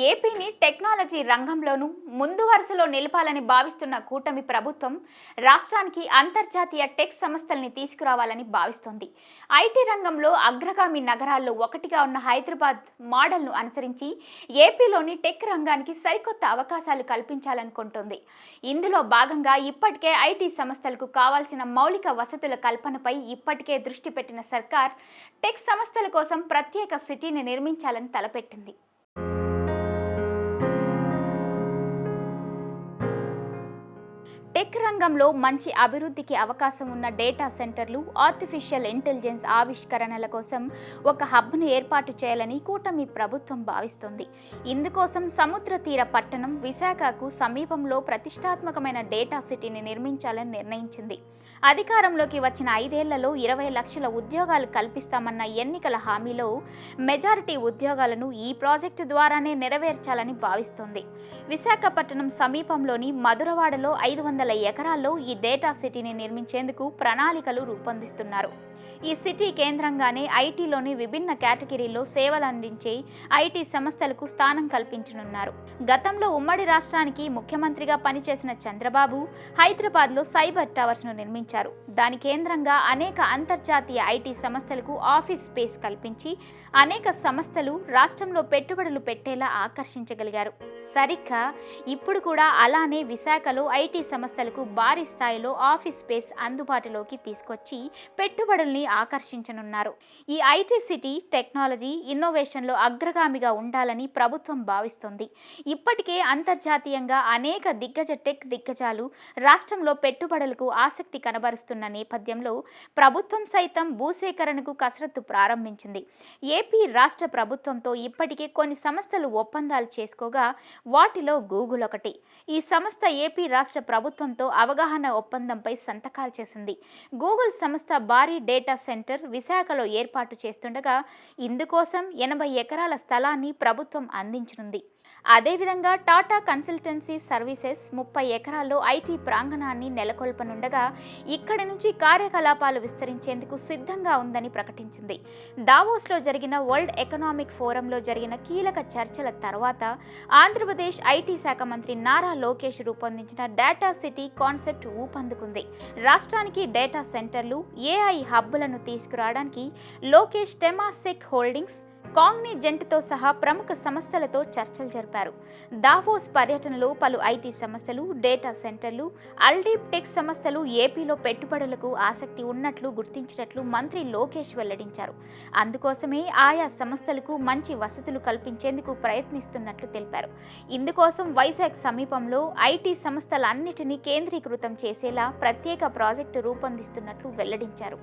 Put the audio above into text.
ఏపీని టెక్నాలజీ రంగంలోనూ ముందు వరుసలో నిలపాలని భావిస్తున్న కూటమి ప్రభుత్వం రాష్ట్రానికి అంతర్జాతీయ టెక్ సంస్థల్ని తీసుకురావాలని భావిస్తోంది. ఐటీ రంగంలో అగ్రగామి నగరాల్లో ఒకటిగా ఉన్న హైదరాబాద్ మోడల్ను అనుసరించి ఏపీలోని టెక్ రంగానికి సరికొత్త అవకాశాలు కల్పించాలనుకుంటోంది. ఇందులో భాగంగా ఇప్పటికే ఐటీ సంస్థలకు కావాల్సిన మౌలిక వసతుల కల్పనపై ఇప్పటికే దృష్టి పెట్టిన సర్కార్ టెక్ సంస్థల కోసం ప్రత్యేక సిటీని నిర్మించాలని తలపెట్టింది. టెక్ రంగంలో మంచి అభివృద్ధికి అవకాశం ఉన్న డేటా సెంటర్లు, ఆర్టిఫిషియల్ ఇంటెలిజెన్స్ ఆవిష్కరణల కోసం ఒక హబ్ను ఏర్పాటు చేయాలని కూటమి ప్రభుత్వం భావిస్తోంది. ఇందుకోసం సముద్ర తీర పట్టణం విశాఖకు సమీపంలో ప్రతిష్టాత్మకమైన డేటా సిటీని నిర్మించాలని నిర్ణయించింది. అధికారంలోకి వచ్చిన 5 ఏళ్లలో 20 లక్షల ఉద్యోగాలు కల్పిస్తామన్న ఎన్నికల హామీలో మెజారిటీ ఉద్యోగాలను ఈ ప్రాజెక్టు ద్వారానే నెరవేర్చాలని భావిస్తోంది. విశాఖపట్నం సమీపంలోని మధురవాడలో 500 ఎకరాల్లో ఈ డేటా సిటీని నిర్మించేందుకు ప్రణాళికలు రూపొందిస్తున్నారు. ఈ సిటీ కేంద్రంగానే ఐటీలోని విభిన్న కేటగిరీల్లో సేవలు అందించే ఐటీ సంస్థలకు స్థానం కల్పించనున్నారు. గతంలో ఉమ్మడి రాష్ట్రానికి ముఖ్యమంత్రిగా పనిచేసిన చంద్రబాబు హైదరాబాద్లో సైబర్ టవర్స్ను నిర్మించారు. దాని కేంద్రంగా అనేక అంతర్జాతీయ ఐటీ సంస్థలకు ఆఫీస్ స్పేస్ కల్పించి అనేక సంస్థలు రాష్ట్రంలో పెట్టుబడులు పెట్టేలా ఆకర్షించగలిగారు. సరిగ్గా ఇప్పుడు కూడా అలానే విశాఖలో ఐటీ సంస్థలకు భారీ స్థాయిలో ఆఫీస్ స్పేస్ అందుబాటులోకి తీసుకొచ్చి పెట్టుబడుల్ని ఆకర్షించనున్నారు. ఈ ఐటీ సిటీ టెక్నాలజీ, ఇన్నోవేషన్లో అగ్రగామిగా ఉండాలని ప్రభుత్వం భావిస్తోంది. ఇప్పటికే అంతర్జాతీయంగా అనేక దిగ్గజ టెక్ దిగ్గజాలు రాష్ట్రంలో పెట్టుబడులకు ఆసక్తి కనబరుస్తున్న నేపథ్యంలో ప్రభుత్వం సైతం భూసేకరణకు కసరత్తు ప్రారంభించింది. ఏపీ రాష్ట్ర ప్రభుత్వంతో ఇప్పటికే కొన్ని సంస్థలు ఒప్పందాలు చేసుకోగా వాటిలో గూగుల్ ఒకటి. ఈ సంస్థ ఏపీ రాష్ట్ర ప్రభుత్వంతో అవగాహన ఒప్పందంపై సంతకాలు చేసింది. గూగుల్ సంస్థ భారీ డేటా సెంటర్ విశాఖలో ఏర్పాటు చేస్తుండగా ఇందుకోసం 80 ఎకరాల స్థలాన్ని ప్రభుత్వం అందించనుంది. అదేవిధంగా టాటా కన్సల్టెన్సీ సర్వీసెస్ 30 ఎకరాల్లో ఐటీ ప్రాంగణాన్ని నెలకొల్పనుండగా ఇక్కడి నుంచి కార్యకలాపాలు విస్తరించేందుకు సిద్ధంగా ఉందని ప్రకటించింది. దావోస్లో జరిగిన వరల్డ్ ఎకనామిక్ ఫోరంలో జరిగిన కీలక చర్చల తర్వాత ఆంధ్రప్రదేశ్ ఐటీ శాఖ మంత్రి నారా లోకేష్ రూపొందించిన డేటా సిటీ కాన్సెప్ట్ ఊపందుకుంది. రాష్ట్రానికి డేటా సెంటర్లు, ఏఐ హబ్బులను తీసుకురావడానికి లోకేష్ టెమాసెక్ హోల్డింగ్స్, కాగ్నిజెంట్తో సహా ప్రముఖ సంస్థలతో చర్చలు జరిపారు. దావోస్ పర్యటనలో పలు ఐటీ సంస్థలు, డేటా సెంటర్లు, అల్డీప్ టెక్ సంస్థలు ఏపీలో పెట్టుబడులకు ఆసక్తి ఉన్నట్లు గుర్తించినట్లు మంత్రి లోకేష్ వెల్లడించారు. అందుకోసమే ఆయా సంస్థలకు మంచి వసతులు కల్పించేందుకు ప్రయత్నిస్తున్నట్లు తెలిపారు. ఇందుకోసం వైజాగ్ సమీపంలో ఐటీ సంస్థలన్నిటినీ కేంద్రీకృతం చేసేలా ప్రత్యేక ప్రాజెక్టు రూపొందిస్తున్నట్లు వెల్లడించారు.